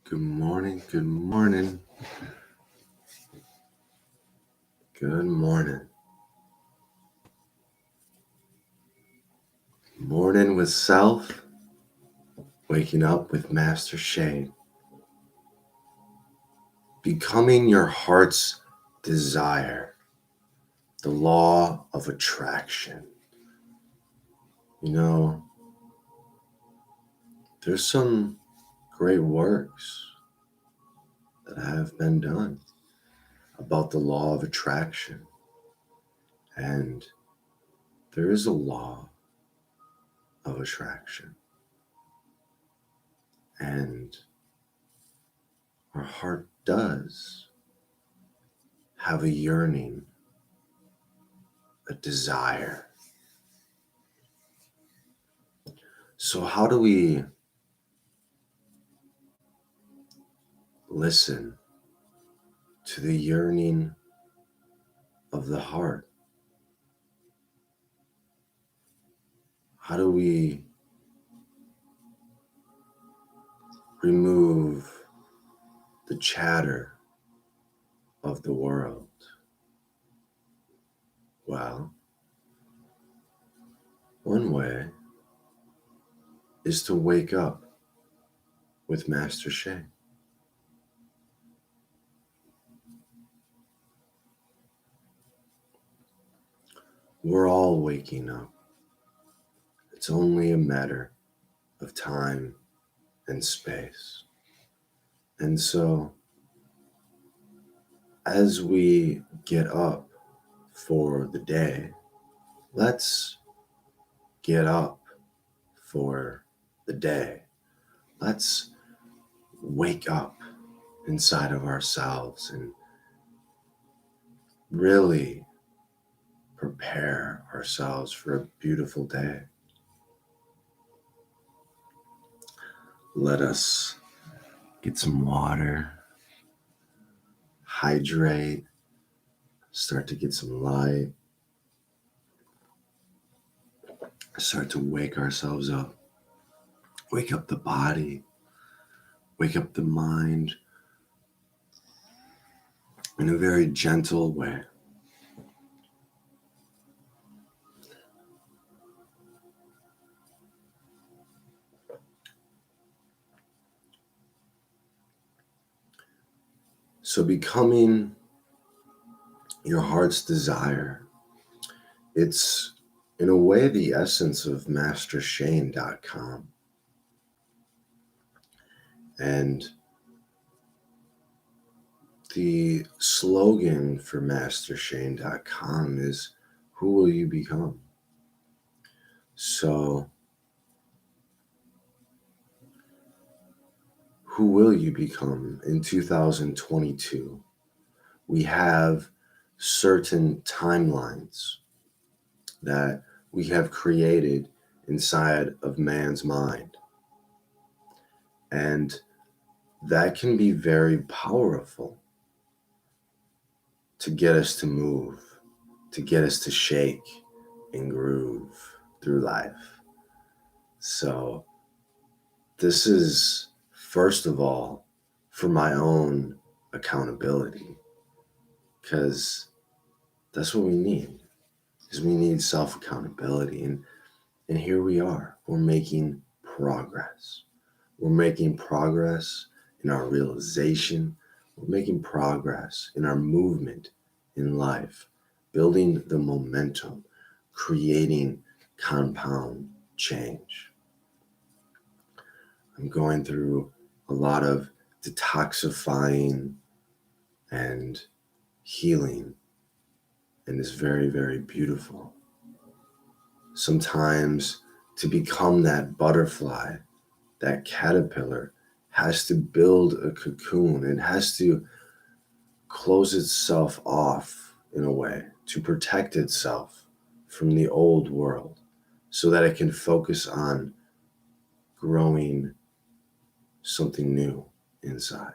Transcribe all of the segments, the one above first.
Good morning, good morning, good morning. Morning with self, waking up with Master Shane. Becoming your heart's desire, the law of attraction. You know, there's some great works that have been done about the law of attraction. And there is a law of attraction. And our heart does have a yearning, a desire. So how do we listen to the yearning of the heart? How do we remove the chatter of the world? Well, one way is to wake up with Master Shay. We're all waking up. It's only a matter of time and space. And so, as we get up for the day, let's get up for the day. Let's wake up inside of ourselves and really prepare ourselves for a beautiful day. Let us get some water, hydrate, start to get some light, start to wake ourselves up, wake up the body, wake up the mind in a very gentle way. So becoming your heart's desire, it's in a way the essence of mastershane.com. And the slogan for mastershane.com is, who will you become? So who will you become in 2022? We have certain timelines that we have created inside of man's mind. And that can be very powerful to get us to move, to get us to shake and groove through life. So this is, first of all, for my own accountability, because that's what we need, is we need self-accountability. And here we are, we're making progress. We're making progress in our realization. We're making progress in our movement in life, building the momentum, creating compound change. I'm going through a lot of detoxifying and healing, and it's very, very beautiful. Sometimes to become that butterfly, that caterpillar has to build a cocoon. It has to close itself off in a way to protect itself from the old world so that it can focus on growing something new inside,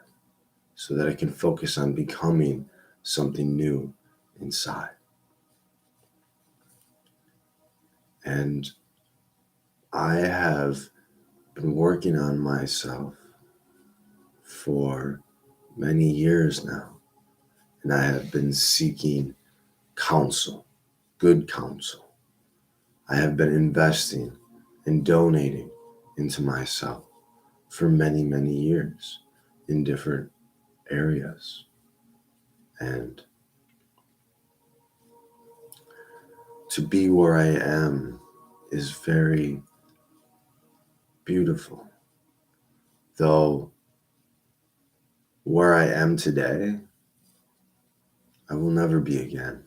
so that it can focus on becoming something new inside. And I have been working on myself for many years now, and I have been seeking counsel, good counsel. I have been investing and donating into myself for many, many years in different areas. And to be where I am is very beautiful. Though where I am today, I will never be again.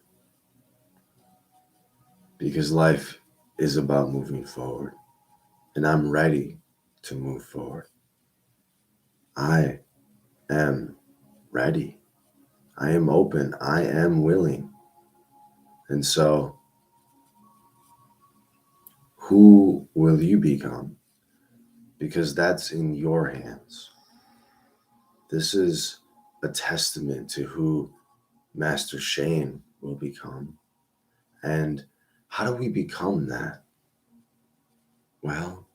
Because life is about moving forward. And I'm ready to move forward. I am ready. I am open. I am willing. And so, who will you become? Because that's in your hands. This is a testament to who Master Shane will become. And how do we become that? Well,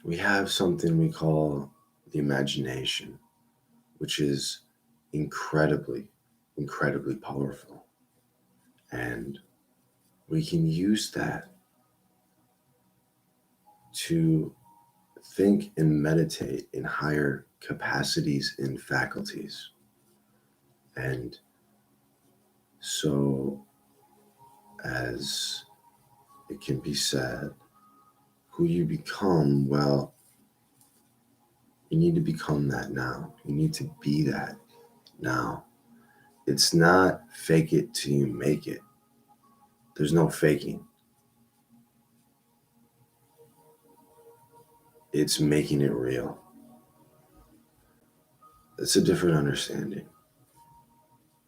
we have something we call the imagination, which is incredibly, incredibly powerful. And we can use that to think and meditate in higher capacities and faculties. And so, as it can be said, who you become, well, you need to become that now. You need to be that now. It's not fake it till you make it. There's no faking. It's making it real. It's a different understanding.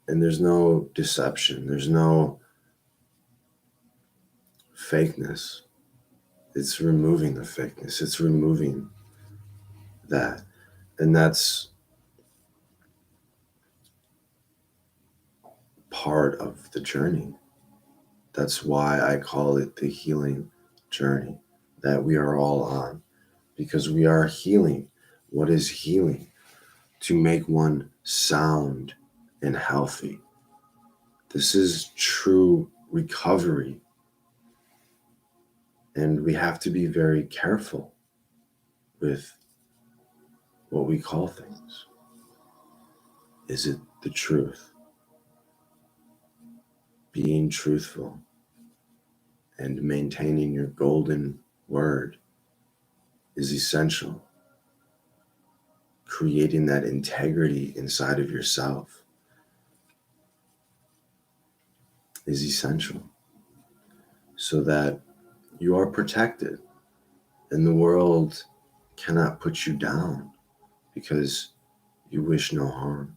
And there's no deception. There's no fakeness. It's removing the fakeness. It's removing that. And that's part of the journey. That's why I call it the healing journey that we are all on, because we are healing. What is healing? To make one sound and healthy. This is true recovery. And we have to be very careful with what we call things. Is it the truth? Being truthful and maintaining your golden word is essential. Creating that integrity inside of yourself is essential so that you are protected and the world cannot put you down because you wish no harm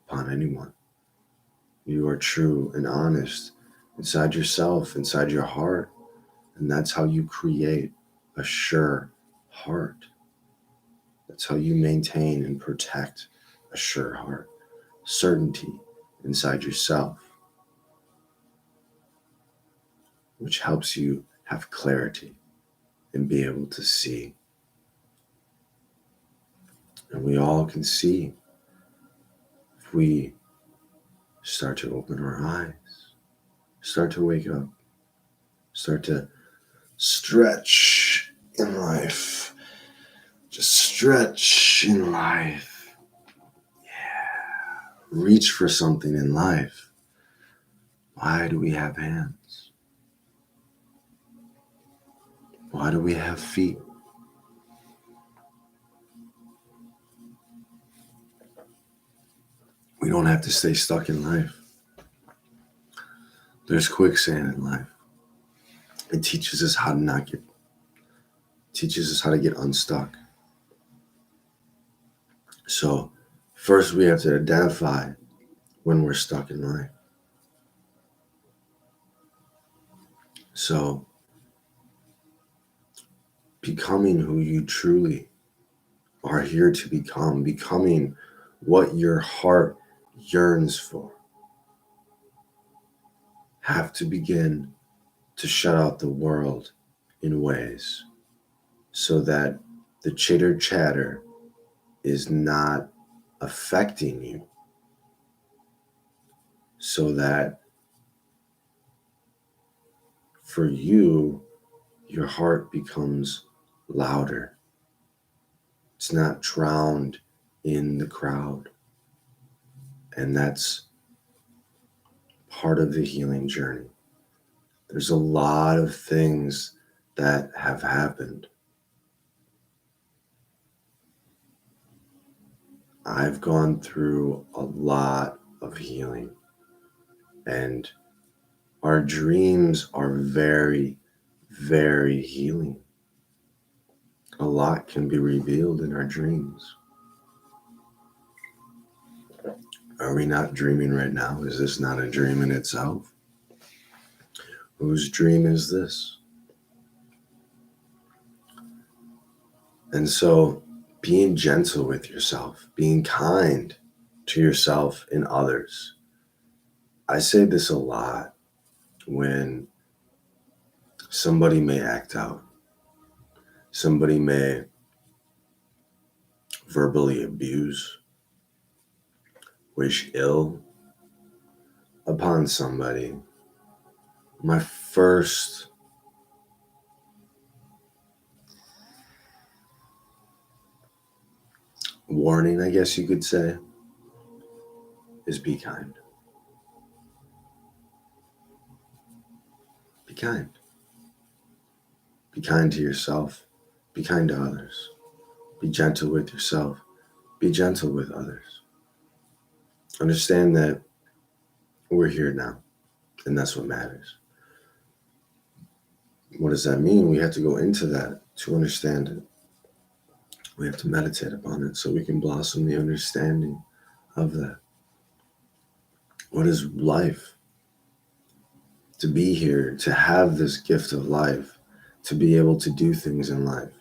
upon anyone. You are true and honest inside yourself, inside your heart, and that's how you create a sure heart. That's how you maintain and protect a sure heart. Certainty inside yourself, which helps you have clarity and be able to see. And we all can see if we start to open our eyes, start to wake up, start to stretch in life. Just stretch in life. Yeah. Reach for something in life. Why do we have hands? Why do we have feet? We don't have to stay stuck in life. There's quicksand in life. It teaches us how to teaches us how to get unstuck. So first we have to identify when we're stuck in life. So becoming who you truly are here to become, becoming what your heart yearns for, have to begin to shut out the world in ways so that the chitter chatter is not affecting you, so that for you, your heart becomes louder. It's not drowned in the crowd. And that's part of the healing journey. There's a lot of things that have happened. I've gone through a lot of healing, and our dreams are very, very healing. A lot can be revealed in our dreams. Are we not dreaming right now? Is this not a dream in itself? Whose dream is this? And so being gentle with yourself, being kind to yourself and others. I say this a lot when somebody may act out. Somebody may verbally abuse, wish ill upon somebody. My first warning, I guess you could say, is be kind. Be kind. Be kind to yourself. Be kind to others. Be gentle with yourself. Be gentle with others. Understand that we're here now, and that's what matters. What does that mean? We have to go into that to understand it. We have to meditate upon it so we can blossom the understanding of that. What is life? To be here, to have this gift of life, to be able to do things in life.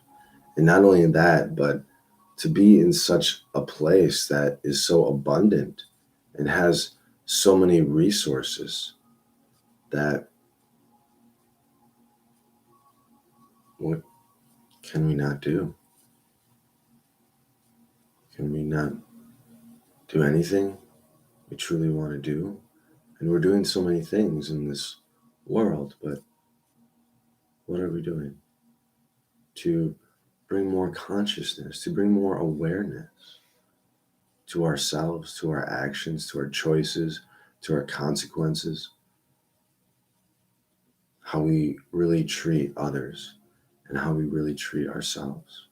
And not only that, but to be in such a place that is so abundant and has so many resources that what can we not do? Can we not do anything we truly want to do? And we're doing so many things in this world, but what are we doing to bring more consciousness, to bring more awareness to ourselves, to our actions, to our choices, to our consequences, how we really treat others and how we really treat ourselves?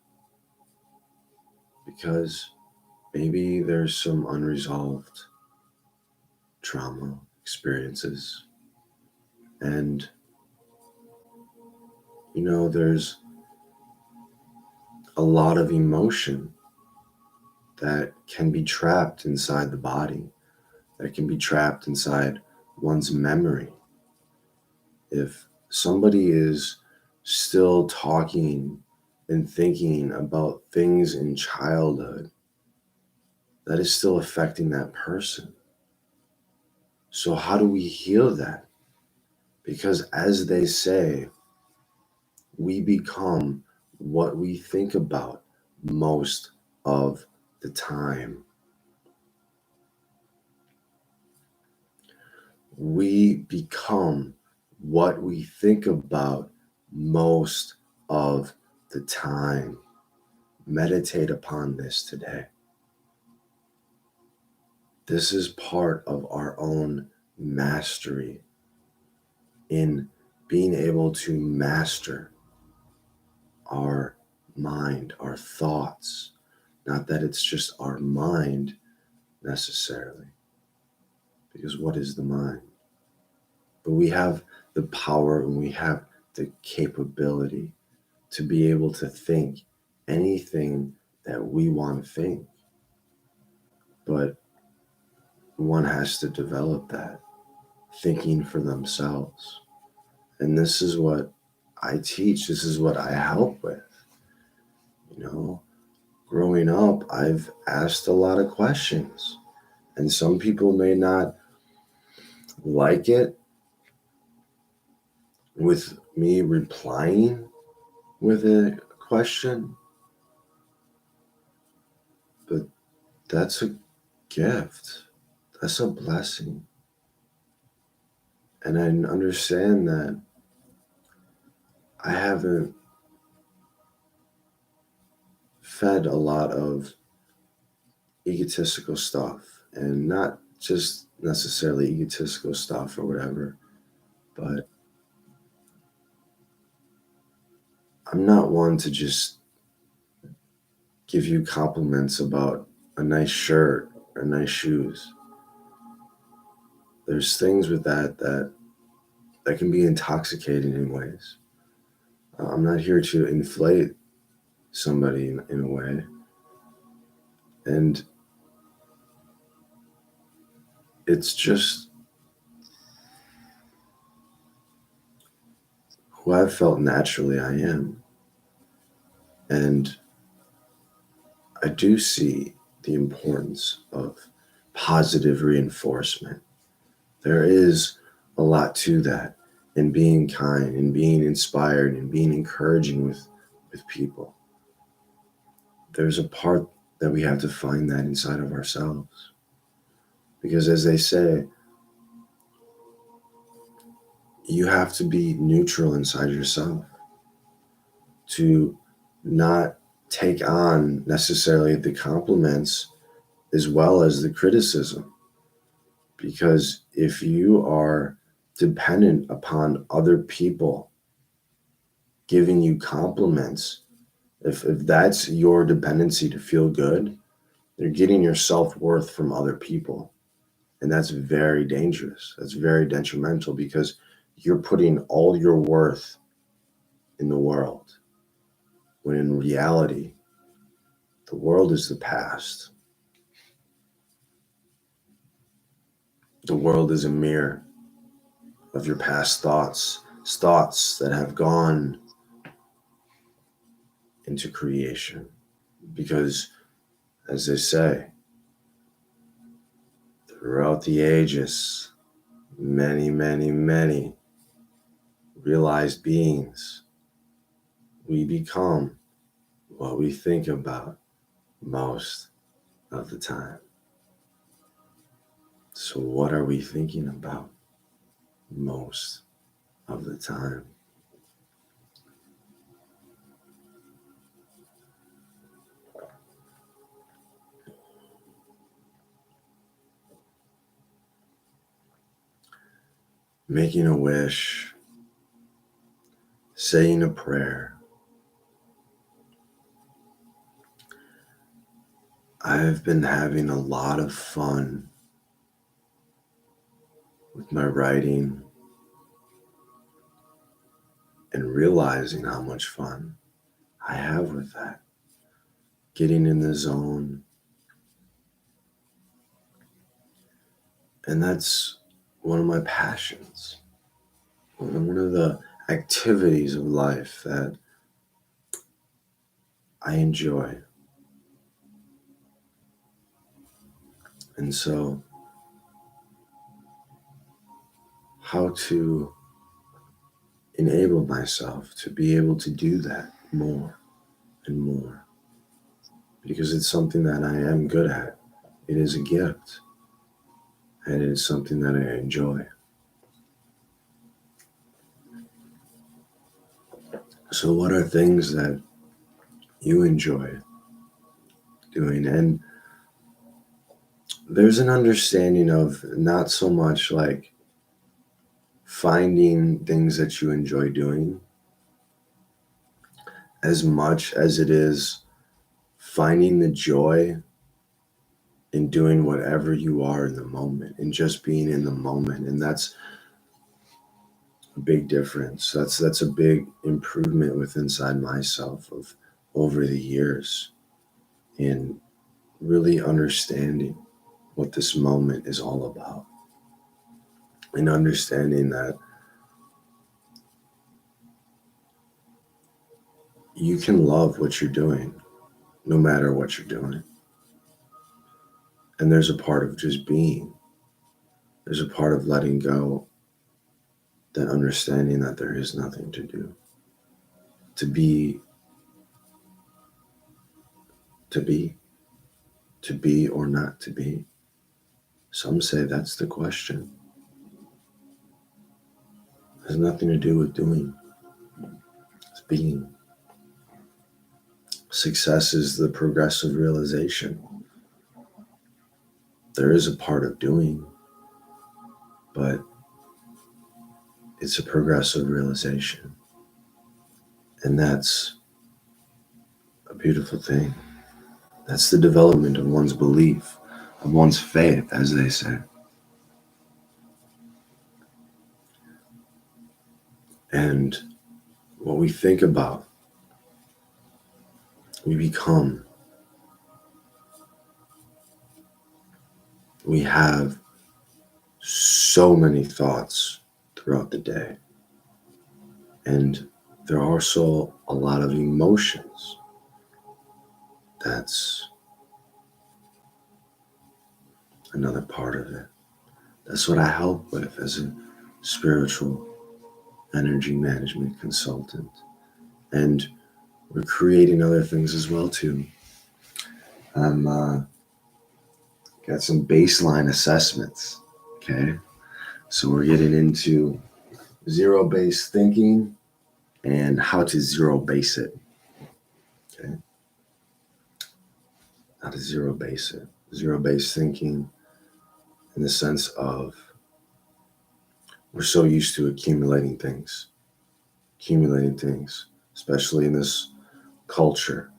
Because maybe there's some unresolved trauma experiences, and there's a lot of emotion that can be trapped inside the body, that can be trapped inside one's memory. If somebody is still talking and thinking about things in childhood, that is still affecting that person. So how do we heal that? Because as they say, we become what we think about most of the time. We become what we think about most of the time. Meditate upon this today. This is part of our own mastery in being able to master our mind, our thoughts. Not that it's just our mind necessarily, because what is the mind? But we have the power and we have the capability to be able to think anything that we want to think. But one has to develop that thinking for themselves. And this is what I teach. This is what I help with. Growing up, I've asked a lot of questions, and some people may not like it with me replying with a question. that's a gift. That's a blessing. And I understand that I haven't fed a lot of egotistical stuff, and not just necessarily egotistical stuff or whatever, but I'm not one to just give you compliments about a nice shirt or nice shoes. There's things with that can be intoxicating in ways. I'm not here to inflate somebody in a way. And it's just who I've felt naturally I am. And I do see the importance of positive reinforcement. There is a lot to that, in being kind and being inspired and being encouraging with people. There's a part that we have to find that inside of ourselves. Because as they say, you have to be neutral inside yourself to not take on necessarily the compliments as well as the criticism. Because if you are dependent upon other people giving you compliments, if that's your dependency to feel good, you're getting your self-worth from other people. And that's very dangerous. That's very detrimental, because you're putting all your worth in the world, when in reality, the world is the past. The world is a mirror of your past thoughts that have gone into creation. Because, as they say, throughout the ages, many, many, many realized beings, we become what we think about most of the time. So what are we thinking about most of the time? Making a wish, saying a prayer. I've been having a lot of fun with my writing and realizing how much fun I have with that. Getting in the zone. And that's one of my passions. One of the activities of life that I enjoy. And so, how to enable myself to be able to do that more and more, because it's something that I am good at. It is a gift, and it is something that I enjoy. So what are things that you enjoy doing? And there's an understanding of not so much like finding things that you enjoy doing, as much as it is finding the joy in doing whatever you are in the moment and just being in the moment. And that's a big difference. That's a big improvement with inside myself of over the years, in really understanding what this moment is all about, and understanding that you can love what you're doing no matter what you're doing. And there's a part of just being. There's a part of letting go, that understanding that there is nothing to do. To be, to be or not to be? Some say that's the question. It has nothing to do with doing. It's being. Success is the progressive realization. There is a part of doing, but it's a progressive realization. And that's a beautiful thing. That's the development of one's belief, of one's faith, as they say. And what we think about, we become. We have so many thoughts throughout the day. And there are also a lot of emotions. That's another part of it. That's what I help with as a spiritual energy management consultant. And we're creating other things as well too. I'm got some baseline assessments. Okay. So we're getting into zero-based thinking and how to zero-base it. Okay. How to zero-base it. Zero-based thinking in the sense of we're so used to accumulating things, especially in this culture.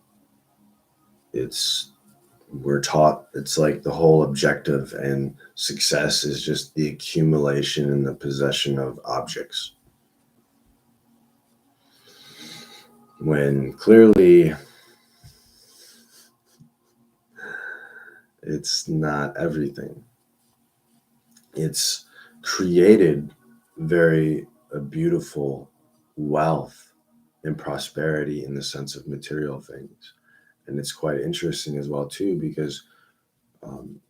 We're taught it's like the whole objective and success is just the accumulation and the possession of objects. When clearly it's not everything. It's created a beautiful wealth and prosperity in the sense of material things. And it's quite interesting as well too, because when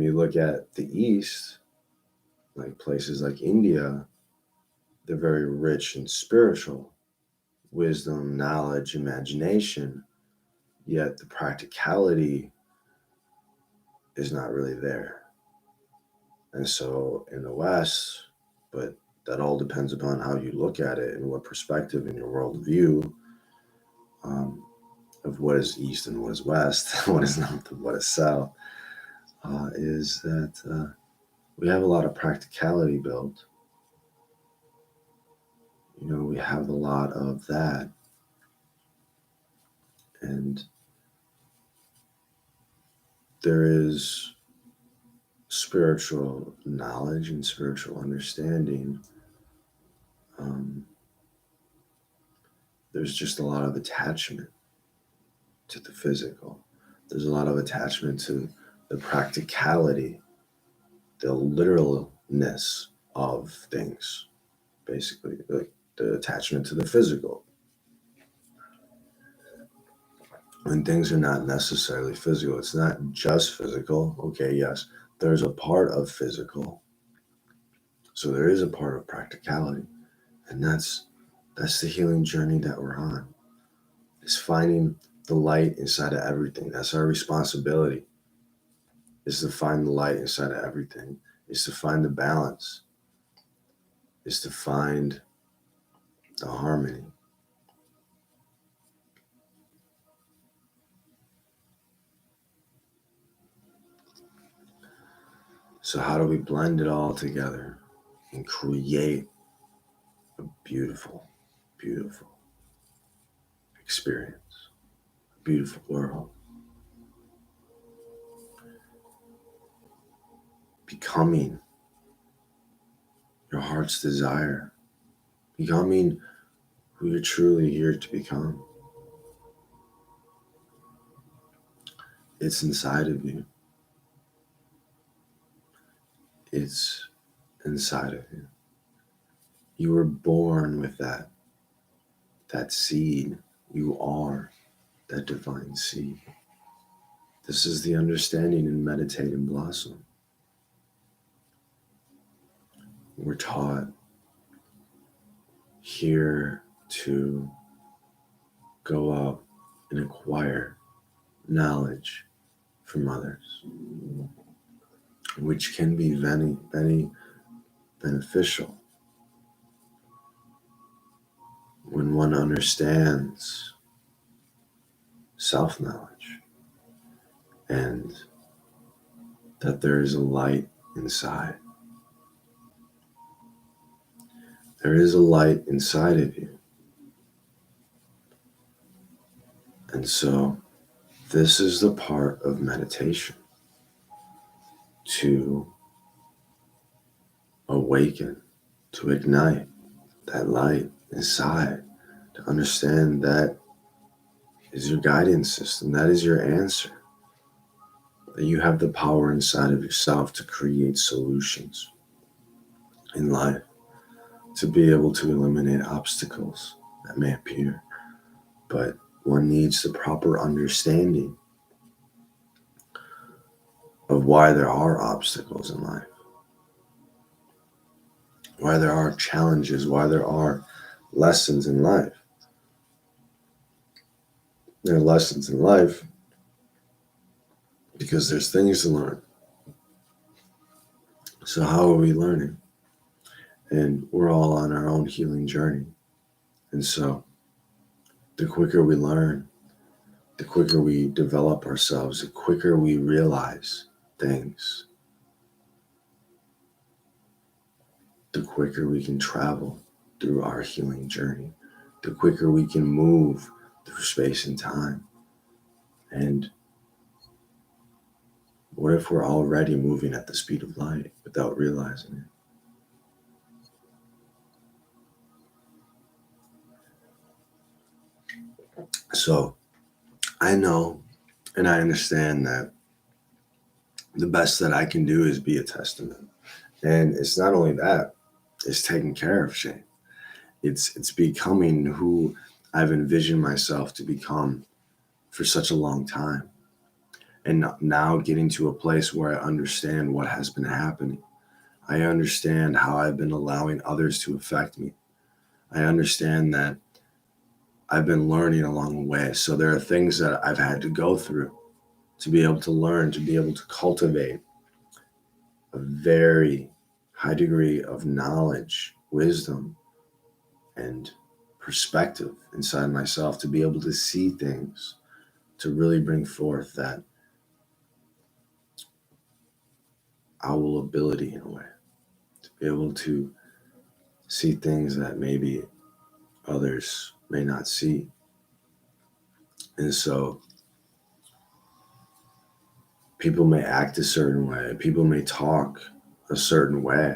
you look at the East, like places like India, they're very rich in spiritual wisdom, knowledge, imagination, yet the practicality is not really there. And so in the West, but that all depends upon how you look at it and what perspective in your worldview of what is East and what is West, what is North and what is South, is that we have a lot of practicality built. We have a lot of that. And there is spiritual knowledge and spiritual understanding. There's just a lot of attachment to the physical. There's a lot of attachment to the practicality, the literalness of things, basically, like the attachment to the physical. And things are not necessarily physical. It's not just physical. Okay, yes, there's a part of physical. So there is a part of practicality. And that's the healing journey that we're on. It's finding the light inside of everything. That's our responsibility, is to find the light inside of everything, is to find the balance, is to find the harmony. So how do we blend it all together and create a beautiful, beautiful experience, a beautiful world? Becoming your heart's desire, becoming who you're truly here to become. It's inside of you. It's inside of you. You were born with that seed. You are that divine seed. This is the understanding in Meditate and Blossom. We're taught here to go out and acquire knowledge from others, which can be very, very beneficial when one understands self-knowledge and that there is a light inside. There is a light inside of you. And so this is the part of meditation, to awaken, to ignite that light inside, to understand that is your guidance system, that is your answer, that you have the power inside of yourself to create solutions in life, to be able to eliminate obstacles that may appear. But one needs the proper understanding of why there are obstacles in life, why there are challenges, why there are lessons in life. There are lessons in life because there's things to learn. So how are we learning? And we're all on our own healing journey. And so the quicker we learn, the quicker we develop ourselves, the quicker we realize things, the quicker we can travel through our healing journey, the quicker we can move through space and time. And what if we're already moving at the speed of light without realizing it? So I know and I understand that the best that I can do is be a testament. And it's not only that, it's taking care of shame. It's becoming who I've envisioned myself to become for such a long time. And now getting to a place where I understand what has been happening. I understand how I've been allowing others to affect me. I understand that I've been learning along the way. So there are things that I've had to go through to be able to learn, to be able to cultivate a very high degree of knowledge, wisdom, and perspective inside myself, to be able to see things, to really bring forth that owl ability in a way, to be able to see things that maybe others may not see. And so people may act a certain way, people may talk a certain way,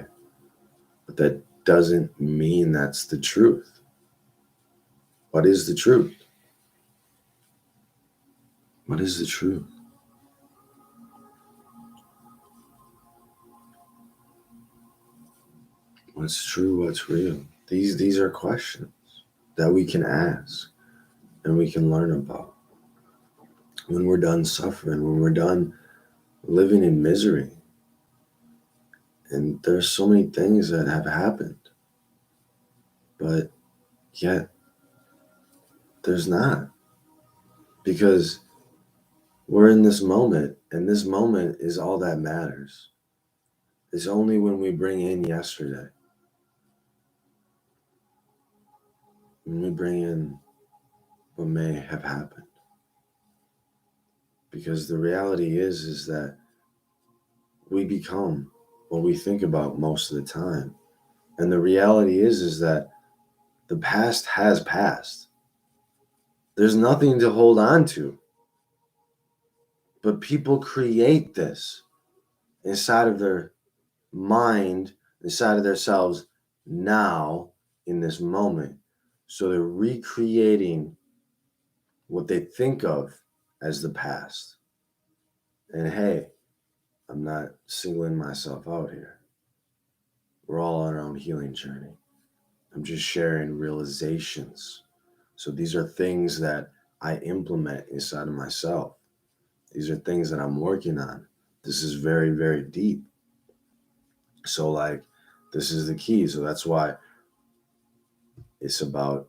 but that doesn't mean that's the truth. What is the truth? What is the truth? What's true? What's real? These are questions that we can ask and we can learn about. When we're done suffering, when we're done living in misery, and there's so many things that have happened, but yet there's not, because we're in this moment, and this moment is all that matters. It's only when we bring in yesterday, when we bring in what may have happened. Because the reality is that we become what we think about most of the time. And the reality is that the past has passed. There's nothing to hold on to. But people create this inside of their mind, inside of themselves now in this moment. So they're recreating what they think of as the past. And hey, I'm not singling myself out here. We're all on our own healing journey. I'm just sharing realizations. So these are things that I implement inside of myself. These are things that I'm working on. This is very, very deep. So like, this is the key. So that's why it's about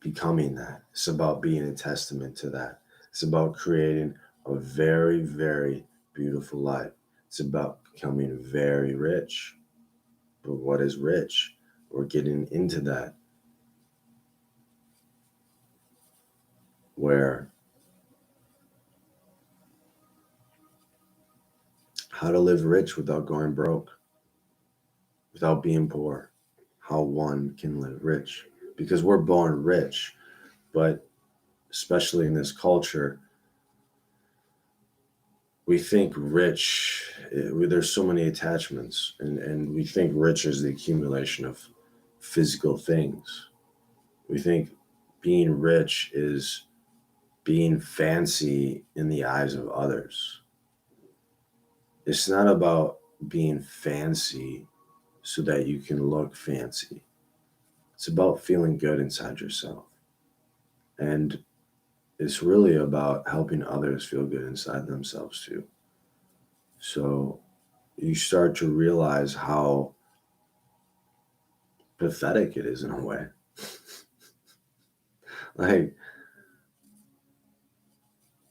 becoming that. It's about being a testament to that. It's about creating a very, very beautiful life. It's about becoming very rich. But what is rich? We're getting into that, where how to live rich without going broke, without being poor, how one can live rich. Because we're born rich, but especially in this culture, we think rich, there's so many attachments, and we think rich is the accumulation of physical things. We think being rich is being fancy in the eyes of others. It's not about being fancy so that you can look fancy. It's about feeling good inside yourself. And it's really about helping others feel good inside themselves too. So you start to realize how pathetic it is in a way. Like,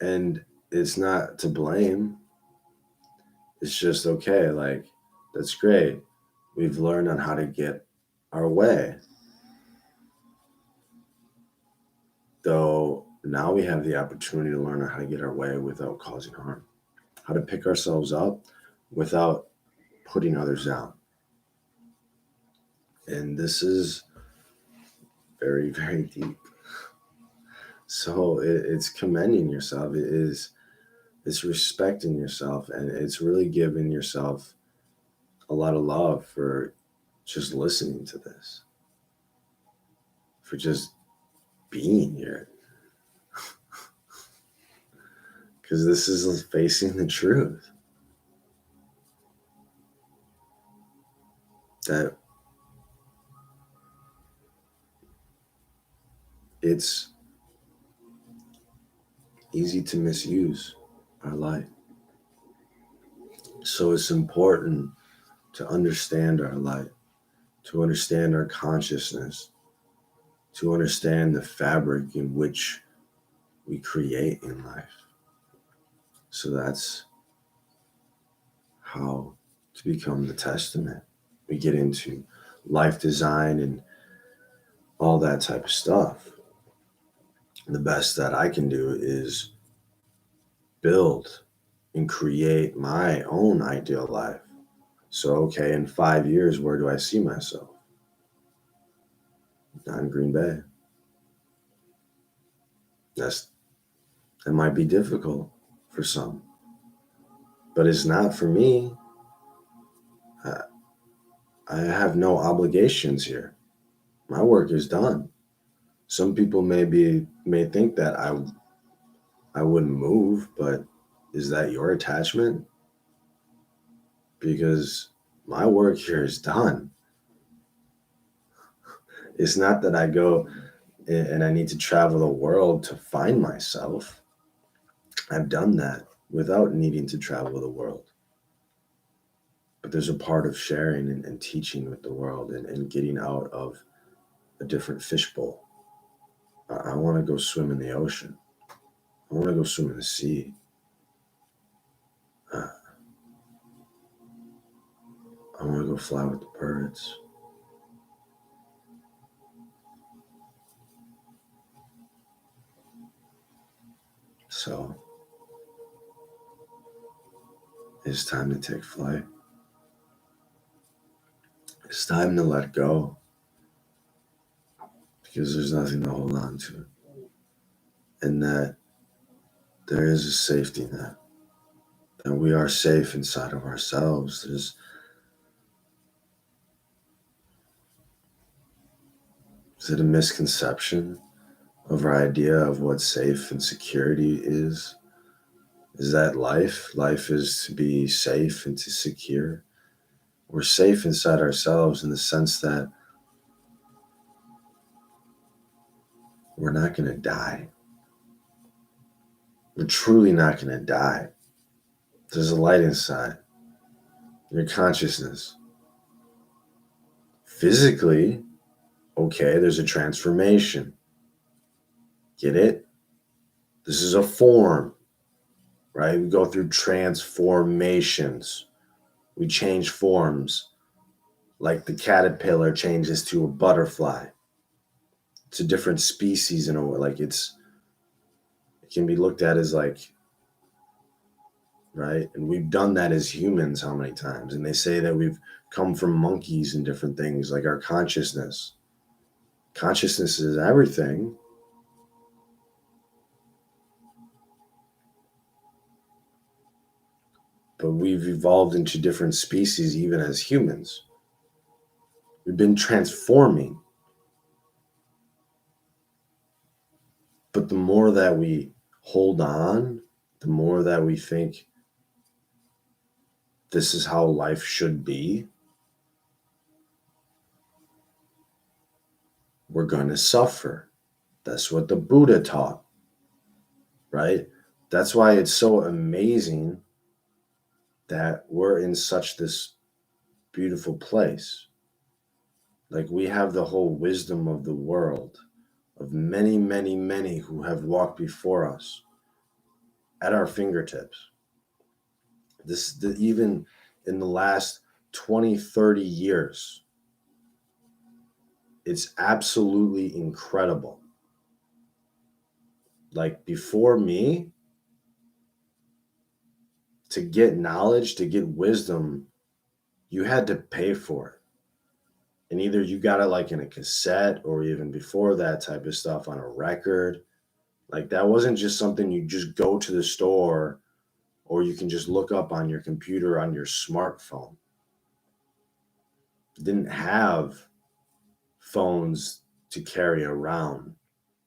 and it's not to blame. It's just, okay, like, that's great. We've learned on how to get our way. Though now we have the opportunity to learn how to get our way without causing harm, how to pick ourselves up without putting others down. And this is very, very deep. So it's commending yourself. It's respecting yourself, and it's really giving yourself a lot of love for just listening to this, for just being here. Because this is facing the truth that it's easy to misuse our light. So it's important to understand our light, to understand our consciousness, to understand the fabric in which we create in life. So that's how to become the testament. We get into life design and all that type of stuff. The best that I can do is build and create my own ideal life. So, okay, in 5 years, where do I see myself? Not in Green Bay. That might be difficult for some, but it's not for me. I have no obligations here. My work is done. Some people may think that I wouldn't move, but is that your attachment? Because my work here is done. It's not that I go and I need to travel the world to find myself. I've done that without needing to travel the world. But there's a part of sharing and teaching with the world and getting out of a different fishbowl. I want to go swim in the ocean. I want to go swim in the sea. I want to go fly with the birds. So it's time to take flight. It's time to let go, because there's nothing to hold on to. And that there is a safety net. That we are safe inside of ourselves. Is it a misconception of our idea of what safe and security is? Is that life? Life is to be safe and to secure. We're safe inside ourselves in the sense that we're not going to die. We're truly not going to die. There's a light inside your consciousness. Physically, okay, there's a transformation. Get it? This is a form, right? We go through transformations. We change forms, like the caterpillar changes to a butterfly. It's a different species in a way. Like it can be looked at as like, right? And we've done that as humans how many times? And they say that we've come from monkeys and different things, like our consciousness. Consciousness is everything. But we've evolved into different species even as humans. We've been transforming. But the more that we hold on, the more that we think this is how life should be, we're going to suffer. That's what the Buddha taught, right? That's why it's so amazing that we're in such this beautiful place. Like we have the whole wisdom of the world, of many, many, many who have walked before us at our fingertips. Even in the last 20, 30 years, it's absolutely incredible. Like before me, to get knowledge, to get wisdom, you had to pay for it. And either you got it like in a cassette or even before that type of stuff on a record. Like that wasn't just something you just go to the store or you can just look up on your computer on your smartphone. Didn't have phones to carry around.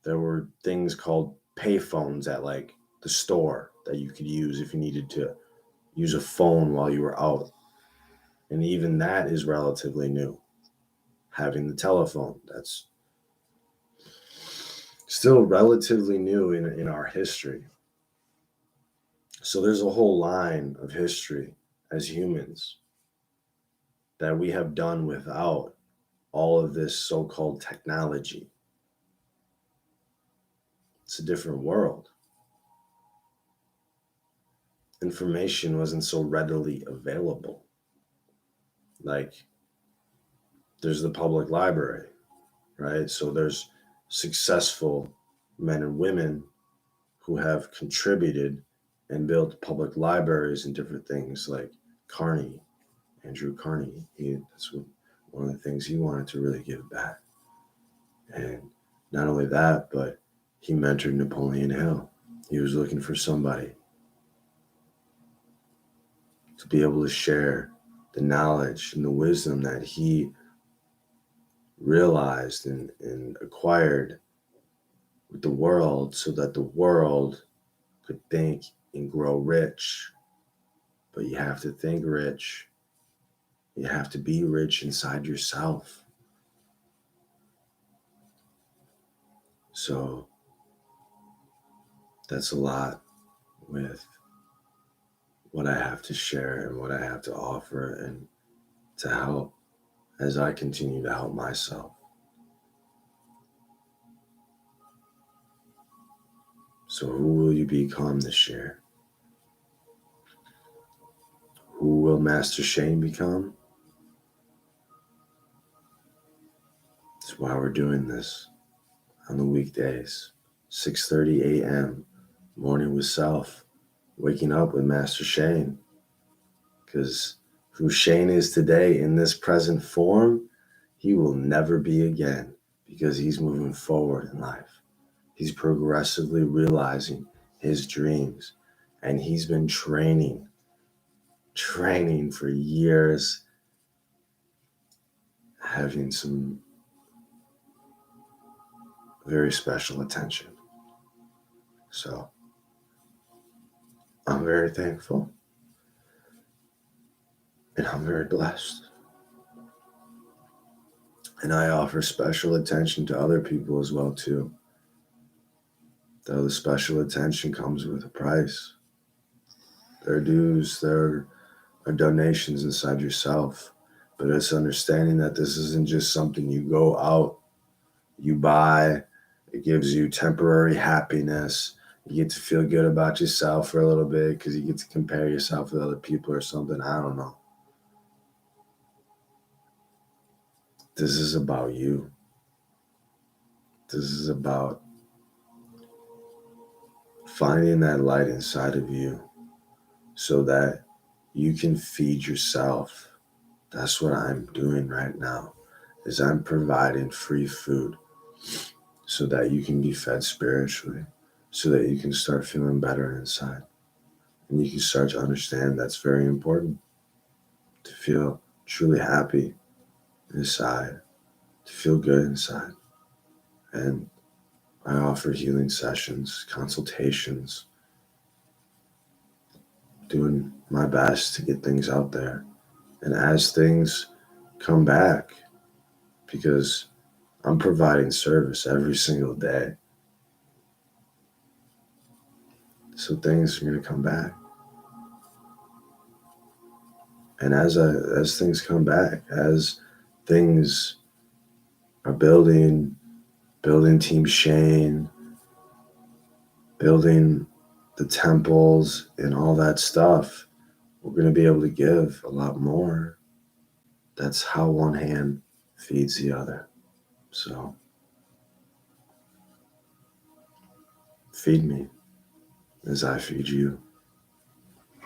There were things called pay phones at like the store that you could use if you needed to use a phone while you were out. And even that is relatively new. Having the telephone, that's still relatively new in our history. So there's a whole line of history as humans that we have done without all of this so-called technology. It's a different world. Information wasn't so readily available. Like there's the public library, right? So there's successful men and women who have contributed and built public libraries and different things like Andrew Carnegie. That's one of the things he wanted to really give back. And not only that, but he mentored Napoleon Hill. He was looking for somebody to be able to share the knowledge and the wisdom that he realized and acquired with the world so that the world could think and grow rich. But you have to think rich. You have to be rich inside yourself. So that's a lot with what I have to share and what I have to offer and to help as I continue to help myself. So who will you become this year? Who will Master Shane become? That's why we're doing this on the weekdays, 6:30 a.m., morning with self, waking up with Master Shane. Because who Shane is today in this present form, he will never be again because he's moving forward in life. He's progressively realizing his dreams, and he's been training for years, having some very special attention. So I'm very thankful and I'm very blessed. And I offer special attention to other people as well too. Though the special attention comes with a price. There are dues, there are donations inside yourself. But it's understanding that this isn't just something you go out, you buy, it gives you temporary happiness, You get to feel good about yourself for a little bit because you get to compare yourself with other people or something. I don't know. This is about you. This is about finding that light inside of you so that you can feed yourself. That's what I'm doing right now, is I'm providing free food so that you can be fed spiritually, so that you can start feeling better inside. And you can start to understand that's very important, to feel truly happy inside, to feel good inside. And I offer healing sessions, consultations, doing my best to get things out there. And as things come back, because I'm providing service every single day, so things are going to come back. And as things come back, as things are building Team Shane, building the temples and all that stuff, we're going to be able to give a lot more. That's how one hand feeds the other. So feed me as I feed you.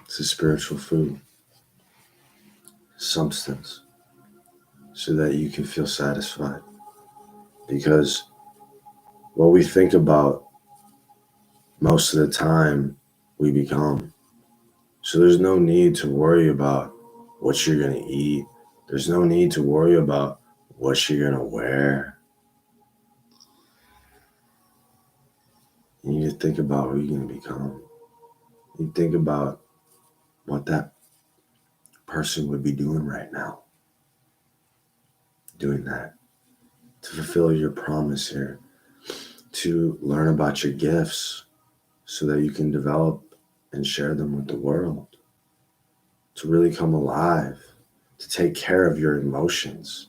It's a spiritual food, substance, so that you can feel satisfied. Because what we think about most of the time, we become. So there's no need to worry about what you're going to eat. There's no need to worry about what you're going to wear. You need to think about who you're going to become. You think about what that person would be doing right now. Doing that to fulfill your promise here, to learn about your gifts so that you can develop and share them with the world, to really come alive, to take care of your emotions.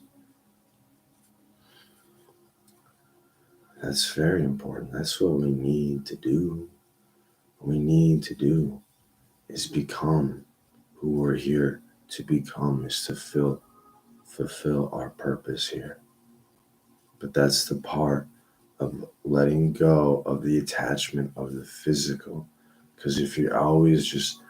That's very important. That's what we need to do. What we need to do is become who we're here to become, is to fulfill our purpose here. But that's the part of letting go of the attachment of the physical. Because if you're always just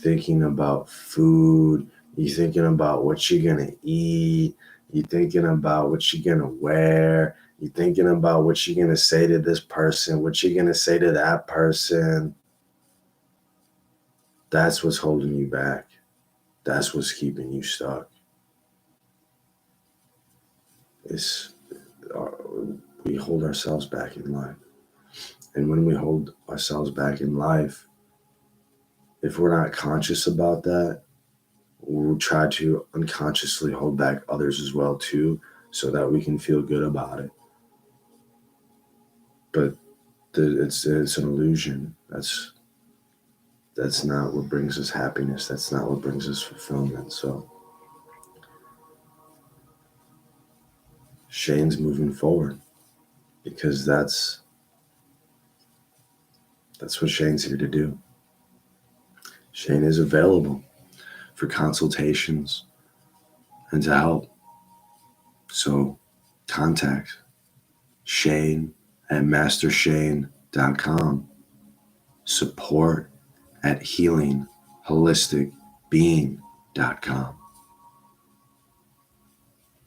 thinking about food, you're thinking about what you're going to eat, you're thinking about what you're going to wear, you're thinking about what you're going to say to this person, what you're going to say to that person, that's what's holding you back. That's what's keeping you stuck. We hold ourselves back in life. And when we hold ourselves back in life, if we're not conscious about that, we'll try to unconsciously hold back others as well too, so that we can feel good about it. But it's an illusion. That's not what brings us happiness. That's not what brings us fulfillment. So Shane's moving forward because that's what Shane's here to do. Shane is available for consultations and to help. So contact Shane at mastershane.com, support at healingholisticbeing.com.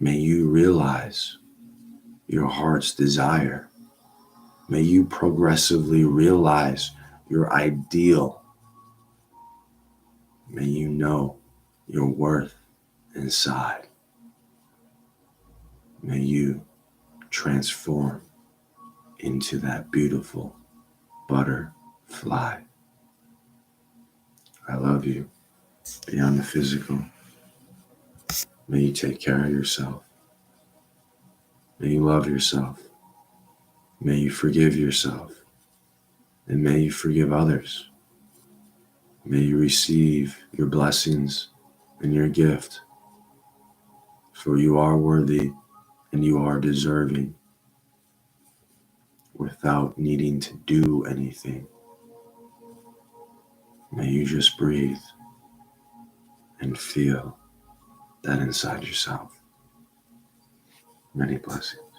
May you realize your heart's desire. May you progressively realize your ideal. May you know your worth inside. May you transform into that beautiful butterfly. I love you beyond the physical. May you take care of yourself. May you love yourself. May you forgive yourself. And may you forgive others. May you receive your blessings and your gift. For you are worthy and you are deserving without needing to do anything. May you just breathe and feel that inside yourself. Many blessings.